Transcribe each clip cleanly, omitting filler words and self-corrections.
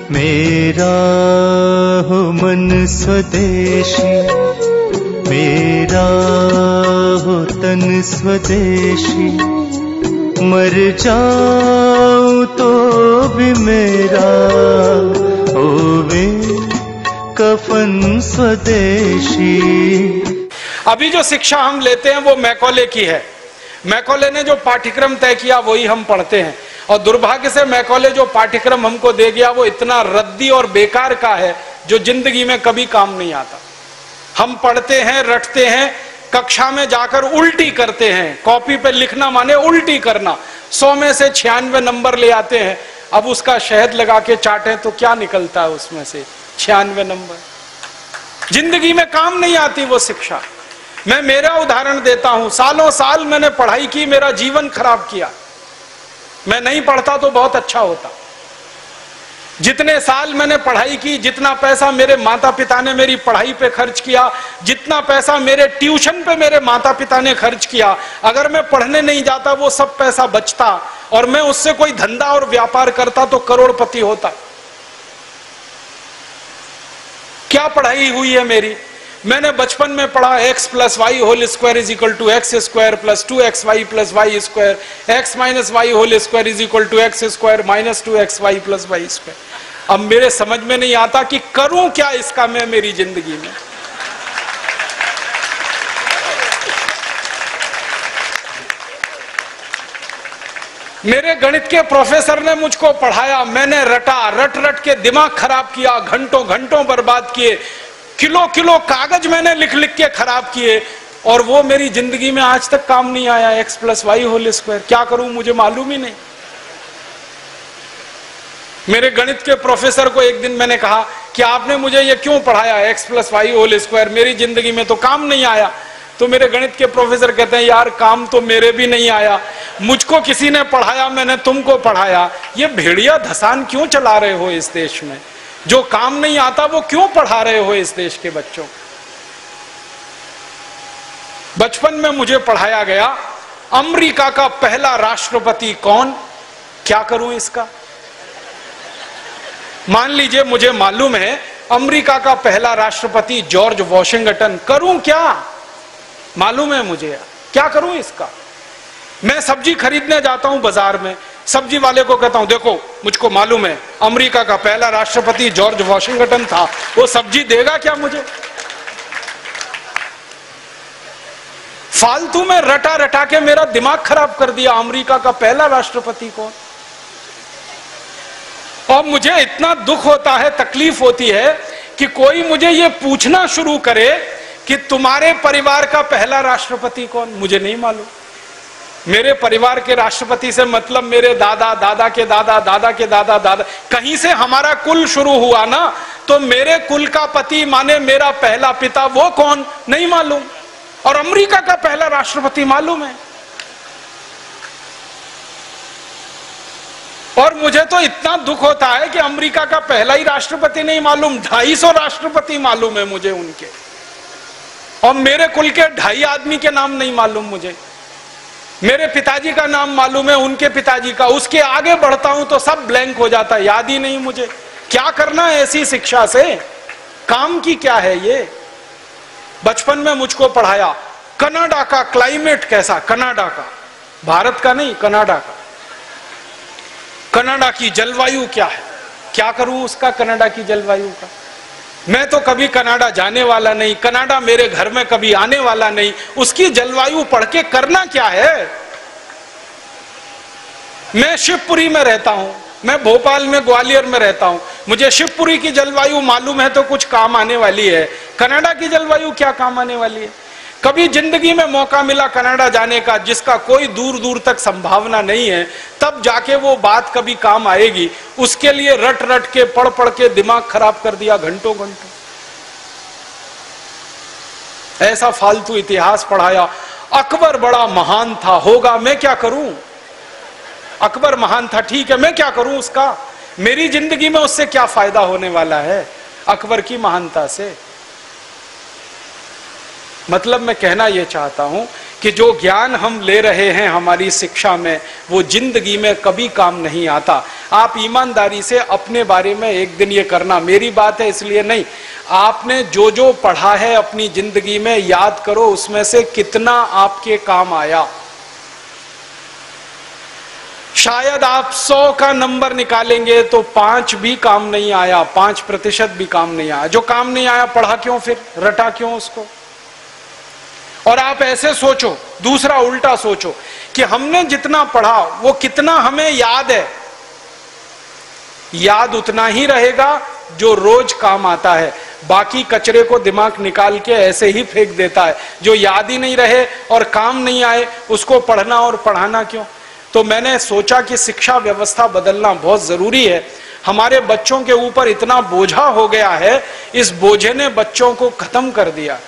मेरा हो मन स्वदेशी, मेरा हो तन स्वदेशी, मर जाऊं तो भी मेरा होवे कफन स्वदेशी। अभी जो शिक्षा हम लेते हैं वो मैकॉले की है। मैकॉले ने जो पाठ्यक्रम तय किया वही हम पढ़ते हैं, और दुर्भाग्य से मैकॉले जो पाठ्यक्रम हमको दे गया वो इतना रद्दी और बेकार का है जो जिंदगी में कभी काम नहीं आता। हम पढ़ते हैं, रटते हैं, कक्षा में जाकर उल्टी करते हैं। कॉपी पे लिखना माने उल्टी करना। 100 में से 96 नंबर ले आते हैं। अब उसका शहद लगा के चाटे तो क्या निकलता है उसमें से? 96 नंबर। जिंदगी में काम नहीं आती वो शिक्षा। मैं मेरा उदाहरण देता हूं, सालों साल मैंने पढ़ाई की, मेरा जीवन खराब किया। मैं नहीं पढ़ता तो बहुत अच्छा होता। जितने साल मैंने पढ़ाई की, जितना पैसा मेरे माता पिता ने मेरी पढ़ाई पे खर्च किया, जितना पैसा मेरे ट्यूशन पे मेरे माता पिता ने खर्च किया, अगर मैं पढ़ने नहीं जाता वो सब पैसा बचता और मैं उससे कोई धंधा और व्यापार करता तो करोड़पति होता। क्या पढ़ाई हुई है मेरी? मैंने बचपन में पढ़ा x + y whole square is equal to x square plus 2xy plus y square, x minus y whole square is equal to x square minus 2xy plus y square. अब मेरे समझ में नहीं आता कि करूं क्या इसका मैं मेरी जिंदगी में। मेरे गणित के प्रोफेसर ने मुझको पढ़ाया, मैंने रटा, रट रट के दिमाग खराब किया, घंटों घंटों बर्बाद किए, किलो किलो कागज मैंने लिख लिख के खराब किए, और वो मेरी जिंदगी में आज तक काम नहीं आया। x + y होल स्क्वायर क्या करूं मुझे मालूम ही नहीं। मेरे गणित के प्रोफेसर को एक दिन मैंने कहा कि आपने मुझे ये क्यों पढ़ाया x + y होल स्क्वायर, मेरी जिंदगी में तो काम नहीं आया। तो मेरे गणित के प्रोफेसर कहते हैं, यार काम तो मेरे भी नहीं आया, मुझको किसी ने पढ़ाया, मैंने तुमको पढ़ाया। ये भेड़िया धसान क्यों चला रहे हो इस देश में? जो काम नहीं आता वो क्यों पढ़ा रहे हो इस देश के बच्चों? बचपन में मुझे पढ़ाया गया अमेरिका का पहला राष्ट्रपति कौन, क्या करूं इसका? मान लीजिए मुझे मालूम है अमेरिका का पहला राष्ट्रपति जॉर्ज वॉशिंगटन, करूं क्या? मालूम है मुझे, क्या करूं इसका? मैं सब्जी खरीदने जाता हूं बाजार में, सब्जी वाले को कहता हूं देखो मुझको मालूम है अमेरिका का पहला राष्ट्रपति जॉर्ज वॉशिंगटन था, वो सब्जी देगा क्या मुझे? फालतू में रटा रटा के मेरा दिमाग खराब कर दिया। अमेरिका का पहला राष्ट्रपति कौन? और मुझे इतना दुख होता है, तकलीफ होती है कि कोई मुझे ये पूछना शुरू करे कि तुम्हारे परिवार का पहला राष्ट्रपति कौन? मुझे नहीं मालूम। मेरे परिवार के राष्ट्रपति से मतलब मेरे दादा, दादा के दादा, दादा के दादा, दादा, कहीं से हमारा कुल शुरू हुआ ना, तो मेरे कुल का पति माने मेरा पहला पिता, वो कौन नहीं मालूम। और अमेरिका का पहला राष्ट्रपति मालूम है। और मुझे तो इतना दुख होता है कि अमेरिका का पहला ही राष्ट्रपति नहीं मालूम, 250 राष्ट्रपति मालूम है मुझे उनके, और मेरे कुल के 2.5 आदमी के नाम नहीं मालूम मुझे। मेरे पिताजी का नाम मालूम है, उनके पिताजी का, उसके आगे बढ़ता हूं तो सब ब्लैंक हो जाता है, याद ही नहीं मुझे। क्या करना है ऐसी शिक्षा से? काम की क्या है ये? बचपन में मुझको पढ़ाया कनाडा का क्लाइमेट कैसा, कनाडा का, भारत का नहीं, कनाडा का। कनाडा की जलवायु क्या है, क्या करूं उसका कनाडा की जलवायु का? मैं तो कभी कनाडा जाने वाला नहीं, कनाडा मेरे घर में कभी आने वाला नहीं, उसकी जलवायु पढ़ के करना क्या है? मैं शिवपुरी में रहता हूं, मैं भोपाल में, ग्वालियर में रहता हूं, मुझे शिवपुरी की जलवायु मालूम है तो कुछ काम आने वाली है। कनाडा की जलवायु क्या काम आने वाली है? कभी जिंदगी में मौका मिला कनाडा जाने का, जिसका कोई दूर दूर तक संभावना नहीं है, तब जाके वो बात कभी काम आएगी। उसके लिए रट रट के, पढ़ पढ़ के दिमाग खराब कर दिया घंटों घंटों। ऐसा फालतू इतिहास पढ़ाया। अकबर बड़ा महान था, होगा, मैं क्या करूं? अकबर महान था, ठीक है, मैं क्या करूं उसका? मेरी जिंदगी में उससे क्या फायदा होने वाला है अकबर की महानता से? मतलब मैं कहना यह चाहता हूं कि जो ज्ञान हम ले रहे हैं हमारी शिक्षा में, वो जिंदगी में कभी काम नहीं आता। आप ईमानदारी से अपने बारे में एक दिन ये करना, मेरी बात है इसलिए नहीं, आपने जो जो पढ़ा है अपनी जिंदगी में याद करो, उसमें से कितना आपके काम आया। शायद आप 100 का नंबर निकालेंगे तो 5 भी काम नहीं आया, 5% भी काम नहीं आया। जो काम नहीं आया पढ़ा क्यों, फिर रटा क्यों उसको? और आप ऐसे सोचो, दूसरा उल्टा सोचो कि हमने जितना पढ़ा वो कितना हमें याद है। याद उतना ही रहेगा जो रोज काम आता है, बाकी कचरे को दिमाग निकाल के ऐसे ही फेंक देता है। जो याद ही नहीं रहे और काम नहीं आए उसको पढ़ना और पढ़ाना क्यों? तो मैंने सोचा कि शिक्षा व्यवस्था बदलना बहुत जरूरी है। हमारे बच्चों के ऊपर इतना बोझा हो गया है, इस बोझे ने बच्चों को खत्म कर दिया।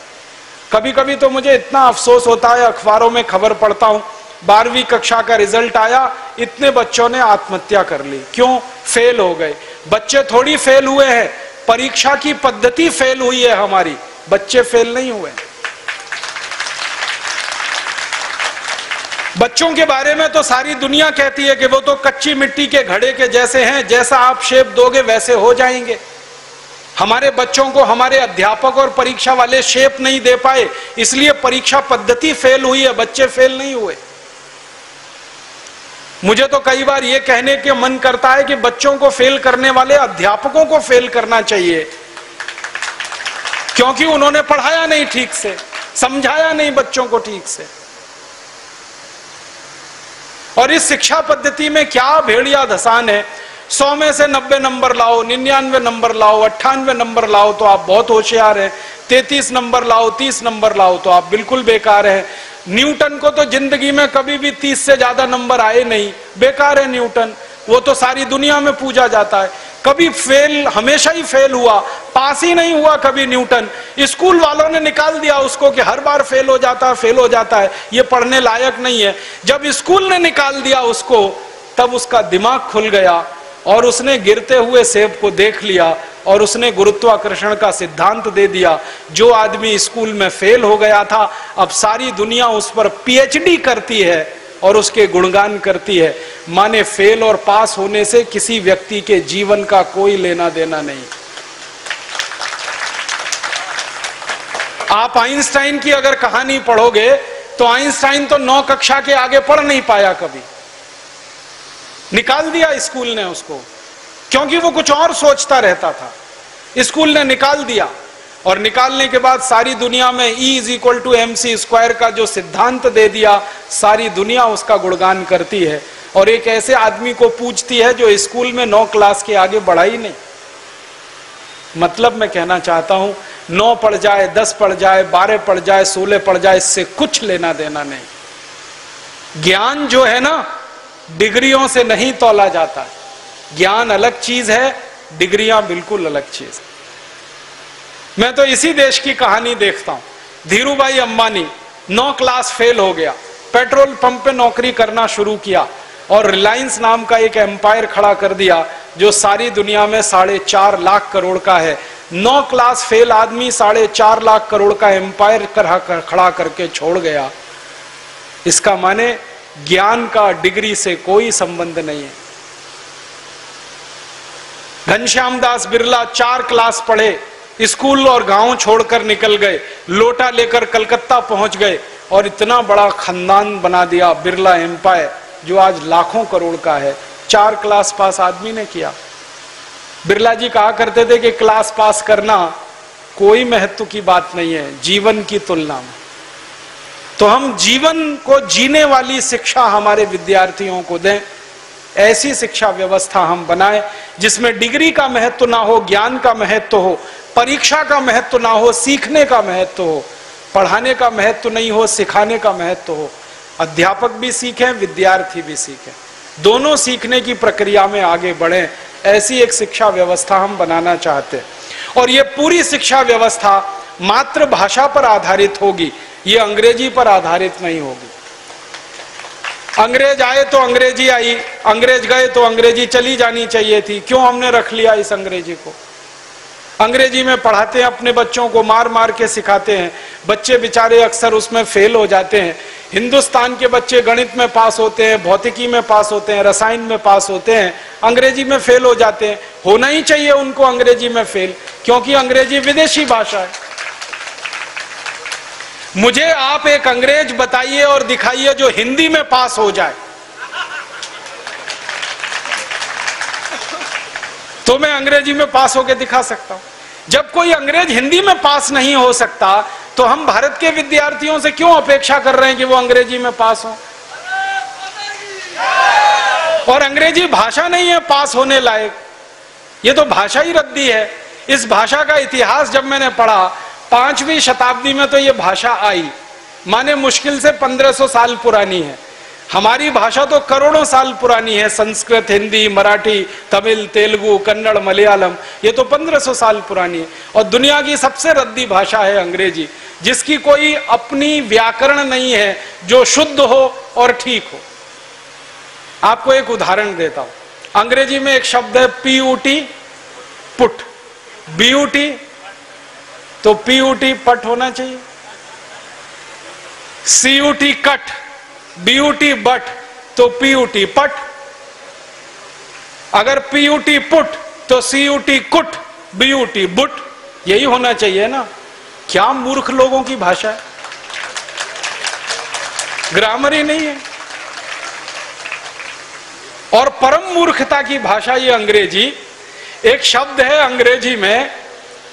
कभी कभी तो मुझे इतना अफसोस होता है, अखबारों में खबर पढ़ता हूं 12वीं कक्षा का रिजल्ट आया, इतने बच्चों ने आत्महत्या कर ली। क्यों? फेल हो गए। बच्चे थोड़ी फेल हुए हैं, परीक्षा की पद्धति फेल हुई है हमारी, बच्चे फेल नहीं हुए। बच्चों के बारे में तो सारी दुनिया कहती है कि वो तो कच्ची मिट्टी के घड़े के जैसे हैं, जैसा आप शेप दोगे वैसे हो जाएंगे। हमारे बच्चों को हमारे अध्यापक और परीक्षा वाले शेप नहीं दे पाए, इसलिए परीक्षा पद्धति फेल हुई है, बच्चे फेल नहीं हुए। मुझे तो कई बार यह कहने के मन करता है कि बच्चों को फेल करने वाले अध्यापकों को फेल करना चाहिए, क्योंकि उन्होंने पढ़ाया नहीं ठीक से, समझाया नहीं बच्चों को ठीक से। और इस शिक्षा पद्धति में क्या भेड़िया धसान है। 100 में से 90 नंबर लाओ, 99 नंबर लाओ, 98 नंबर लाओ तो आप बहुत होशियार हैं, 33 नंबर लाओ, 30 नंबर लाओ तो आप बिल्कुल बेकार हैं। न्यूटन को तो जिंदगी में कभी भी 30 से ज्यादा नंबर आए नहीं, बेकार है न्यूटन, वो तो सारी दुनिया में पूजा जाता है। कभी फेल, हमेशा ही फेल हुआ, पास ही नहीं हुआ कभी न्यूटन। स्कूल वालों ने निकाल दिया उसको कि हर बार फेल हो जाता है, ये पढ़ने लायक नहीं है। जब स्कूल ने निकाल दिया उसको, तब उसका दिमाग खुल गया और उसने गिरते हुए सेब को देख लिया और उसने गुरुत्वाकर्षण का सिद्धांत दे दिया। जो आदमी स्कूल में फेल हो गया था, अब सारी दुनिया उस पर पीएचडी करती है और उसके गुणगान करती है। माने फेल और पास होने से किसी व्यक्ति के जीवन का कोई लेना देना नहीं। आप आइंस्टाइन की अगर कहानी पढ़ोगे तो आइंस्टाइन तो 9 कक्षा के आगे पढ़ नहीं पाया कभी, निकाल दिया स्कूल ने उसको, क्योंकि वो कुछ और सोचता रहता था। स्कूल ने निकाल दिया और निकालने के बाद सारी दुनिया में E=mc² का जो सिद्धांत दे दिया, सारी दुनिया उसका गुणगान करती है और एक ऐसे आदमी को पूछती है जो स्कूल में 9 क्लास के आगे बढ़ा ही नहीं। मतलब मैं कहना चाहता हूं, 9 पढ़ जाए, 10 पढ़ जाए, 12 पढ़ जाए, 16 पढ़ जाए, इससे कुछ लेना देना नहीं। ज्ञान जो है ना, डिग्रियों से नहीं तौला जाता। ज्ञान अलग चीज है, डिग्रियां बिल्कुल अलग चीज है। मैं तो इसी देश की कहानी देखता हूं। धीरूभाई अंबानी 9 क्लास फेल हो गया, पेट्रोल पंप पे नौकरी करना शुरू किया और रिलायंस नाम का एक एम्पायर खड़ा कर दिया जो सारी दुनिया में 4.5 लाख करोड़ का है। 9 क्लास फेल आदमी 4.5 लाख करोड़ का एम्पायर खड़ा करके छोड़ गया। इसका माने ज्ञान का डिग्री से कोई संबंध नहीं है। घनश्याम दास बिरला 4 क्लास पढ़े, स्कूल और गांव छोड़कर निकल गए, लोटा लेकर कलकत्ता पहुंच गए और इतना बड़ा खानदान बना दिया, बिरला एम्पायर, जो आज लाखों करोड़ का है। 4 क्लास पास आदमी ने किया। बिरला जी कहा करते थे कि क्लास पास करना कोई महत्व की बात नहीं है जीवन की तुलना में। तो हम जीवन को जीने वाली शिक्षा हमारे विद्यार्थियों को दें, ऐसी शिक्षा व्यवस्था हम बनाएं जिसमें डिग्री का महत्व ना हो, ज्ञान का महत्व हो, परीक्षा का महत्व ना हो, सीखने का महत्व हो, पढ़ाने का महत्व नहीं हो, सिखाने का महत्व हो। अध्यापक भी सीखें, विद्यार्थी भी सीखें, दोनों सीखने की प्रक्रिया में आगे बढ़ें। ऐसी एक शिक्षा व्यवस्था हम बनाना चाहते हैं और ये पूरी शिक्षा व्यवस्था मातृभाषा पर आधारित होगी, ये अंग्रेजी पर आधारित नहीं होगी। अंग्रेज आए तो अंग्रेजी आई, अंग्रेज गए तो अंग्रेजी चली जानी चाहिए थी। क्यों हमने रख लिया इस अंग्रेजी को? अंग्रेजी में पढ़ाते हैं अपने बच्चों को, मार मार के सिखाते हैं। बच्चे बेचारे अक्सर उसमें फेल हो जाते हैं। हिंदुस्तान के बच्चे गणित में पास होते हैं, भौतिकी में पास होते हैं, रसायन में पास होते हैं, अंग्रेजी में फेल हो जाते हैं। होना ही चाहिए उनको अंग्रेजी में फेल, क्योंकि अंग्रेजी विदेशी भाषा है। मुझे आप एक अंग्रेज बताइए और दिखाइए जो हिंदी में पास हो जाए, तो मैं अंग्रेजी में पास होकर दिखा सकता हूं। जब कोई अंग्रेज हिंदी में पास नहीं हो सकता, तो हम भारत के विद्यार्थियों से क्यों अपेक्षा कर रहे हैं कि वो अंग्रेजी में पास हो? और अंग्रेजी भाषा नहीं है पास होने लायक, ये तो भाषा ही रद्दी है। इस भाषा का इतिहास जब मैंने पढ़ा, 5वीं शताब्दी में तो ये भाषा आई, माने मुश्किल से 1500 साल पुरानी है। हमारी भाषा तो करोड़ों साल पुरानी है। संस्कृत, हिंदी, मराठी, तमिल, तेलुगु, कन्नड़, मलयालम, ये तो 1500 साल पुरानी है। और दुनिया की सबसे रद्दी भाषा है अंग्रेजी, जिसकी कोई अपनी व्याकरण नहीं है जो शुद्ध हो और ठीक हो। आपको एक उदाहरण देता हूं। अंग्रेजी में एक शब्द है PUT, पुट। BUT, तो PUT पट होना चाहिए। CUT कट, BUT बट, तो PUT पट। अगर PUT पुट तो CUT कुट, BUT बुट, यही होना चाहिए ना। क्या मूर्ख लोगों की भाषा है, ग्रामर ही नहीं है। और परम मूर्खता की भाषा ये अंग्रेजी। एक शब्द है अंग्रेजी में,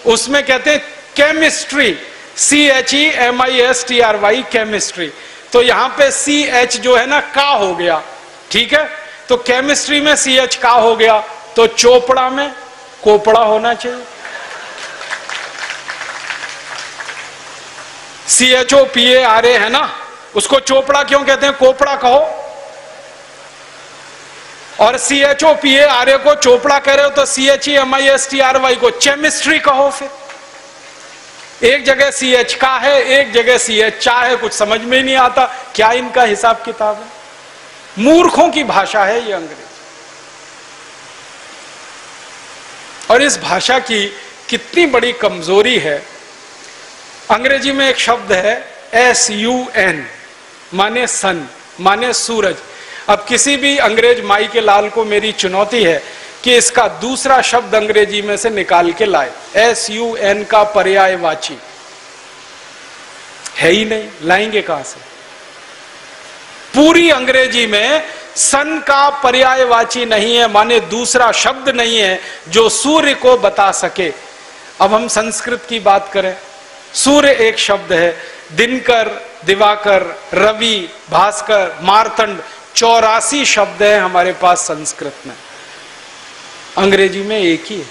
उसमें कहते हैं केमिस्ट्री, CHEMISTRY, केमिस्ट्री। तो यहां पे CH जो है ना, का हो गया, ठीक है। तो केमिस्ट्री में CH का हो गया, तो चोपड़ा में कोपड़ा होना चाहिए। CHOPARA है ना, उसको चोपड़ा क्यों कहते हैं? कोपड़ा कहो। और CHOPARA को चोपड़ा कह रहे हो, तो CHEMISTRY को केमिस्ट्री कहो। फिर एक जगह CH का है, एक जगह CH चा है, कुछ समझ में नहीं आता क्या इनका हिसाब किताब है। मूर्खों की भाषा है ये अंग्रेजी। और इस भाषा की कितनी बड़ी कमजोरी है। अंग्रेजी में एक शब्द है SUN, माने सन, माने सूरज। अब किसी भी अंग्रेज माई के लाल को मेरी चुनौती है कि इसका दूसरा शब्द अंग्रेजी में से निकाल के लाए। SUN का पर्यायवाची है ही नहीं, लाएंगे कहां से? पूरी अंग्रेजी में सन का पर्यायवाची नहीं है, माने दूसरा शब्द नहीं है जो सूर्य को बता सके। अब हम संस्कृत की बात करें, सूर्य एक शब्द है, दिनकर, दिवाकर, रवि, भास्कर, मार्तंड, 84 शब्द है हमारे पास संस्कृत में। अंग्रेजी में एक ही है।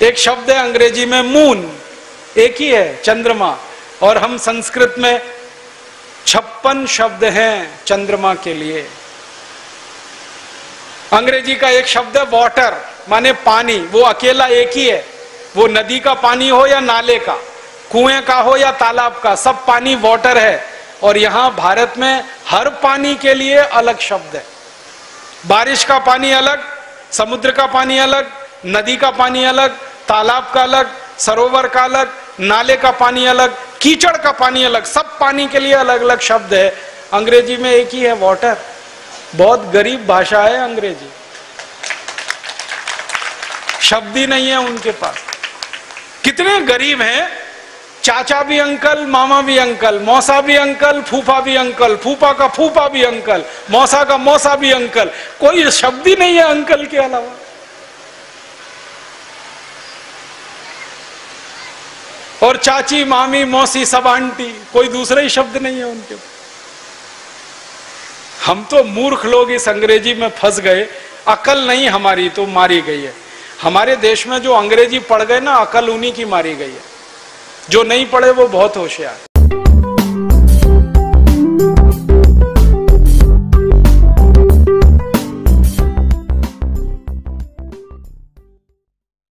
एक शब्द है अंग्रेजी में मून, एक ही है, चंद्रमा। और हम संस्कृत में 56 शब्द हैं चंद्रमा के लिए। अंग्रेजी का एक शब्द है वाटर, माने पानी, वो अकेला एक ही है। वो नदी का पानी हो या नाले का, कुएं का हो या तालाब का, सब पानी वाटर है। और यहां भारत में हर पानी के लिए अलग शब्द है। बारिश का पानी अलग, समुद्र का पानी अलग, नदी का पानी अलग, तालाब का अलग, सरोवर का अलग, नाले का पानी अलग, कीचड़ का पानी अलग, सब पानी के लिए अलग अलग शब्द है। अंग्रेजी में एक ही है, वाटर। बहुत गरीब भाषा है अंग्रेजी, शब्द ही नहीं है उनके पास। कितने गरीब हैं, चाचा भी अंकल, मामा भी अंकल, मौसा भी अंकल, फूफा भी अंकल, फूफा का फूफा भी अंकल, मौसा का मौसा भी अंकल, कोई शब्द ही नहीं है अंकल के अलावा। और चाची, मामी, मौसी, सब आंटी, कोई दूसरा ही शब्द नहीं है उनके। हम तो मूर्ख लोग इस अंग्रेजी में फंस गए। अकल नहीं हमारी तो मारी गई है। हमारे देश में जो अंग्रेजी पढ़ गए ना, अकल उन्हीं की मारी गई है। जो नहीं पढ़े वो बहुत होशियार।